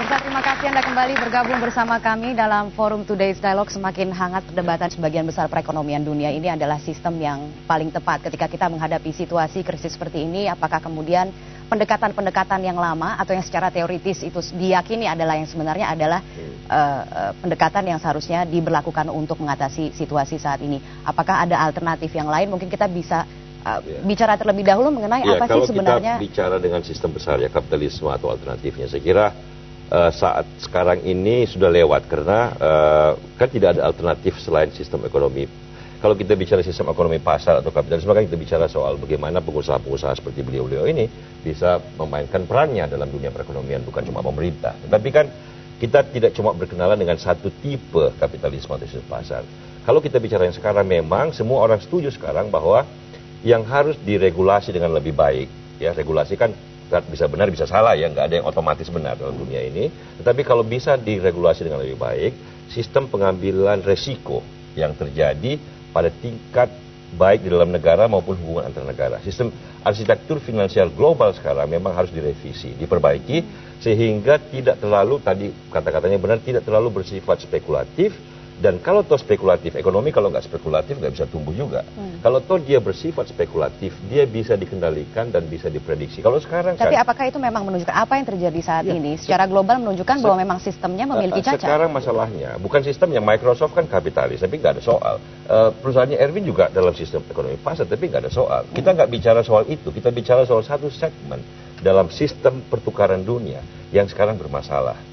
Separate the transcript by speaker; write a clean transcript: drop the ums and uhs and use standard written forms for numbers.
Speaker 1: Pemirsa, terima kasih Anda kembali bergabung bersama kami dalam Forum Today's Dialogue. Semakin hangat perdebatan sebagian besar perekonomian dunia ini adalah sistem yang paling tepat ketika kita menghadapi situasi krisis seperti ini. Apakah kemudian pendekatan-pendekatan yang lama atau yang secara teoritis itu diyakini adalah yang sebenarnya adalah pendekatan yang seharusnya diberlakukan untuk mengatasi situasi saat ini. Apakah ada alternatif yang lain? Mungkin kita bisa bicara terlebih dahulu mengenai apa sih sebenarnya.
Speaker 2: Kalau kita bicara dengan sistem besar ya, kapitalisme atau alternatifnya, saya kira saat sekarang ini sudah lewat karena kan tidak ada alternatif selain sistem ekonomi. Kalau kita bicara sistem ekonomi pasar atau kapitalisme, kan kita bicara soal bagaimana pengusaha-pengusaha seperti beliau-beliau ini bisa memainkan perannya dalam dunia perekonomian, bukan cuma pemerintah. Tetapi kan kita tidak cuma berkenalan dengan satu tipe kapitalisme atau sistem pasar. Kalau kita bicara yang sekarang, memang semua orang setuju sekarang bahwa yang harus diregulasi dengan lebih baik, ya regulasi kan bisa benar bisa salah ya, nggak ada yang otomatis benar dalam dunia ini. Tetapi kalau bisa diregulasi dengan lebih baik, sistem pengambilan resiko yang terjadi pada tingkat baik di dalam negara maupun hubungan antar negara. Sistem arsitektur finansial global sekarang memang harus direvisi, diperbaiki sehingga tidak terlalu, tadi kata-katanya benar, tidak terlalu bersifat spekulatif. Dan kalau toh spekulatif, ekonomi kalau nggak spekulatif nggak bisa tumbuh juga. Kalau toh dia bersifat spekulatif, dia bisa dikendalikan dan bisa diprediksi. Kalau sekarang
Speaker 1: tapi apakah itu memang menunjukkan apa yang terjadi saat ini? Secara global menunjukkan bahwa memang sistemnya memiliki cacat.
Speaker 2: Sekarang masalahnya bukan sistemnya. Microsoft kan kapitalis, tapi nggak ada soal. Perusahaannya Erwin juga dalam sistem ekonomi pasar, tapi nggak ada soal. Kita nggak bicara soal itu. Kita bicara soal satu segmen dalam sistem pertukaran dunia yang sekarang bermasalah.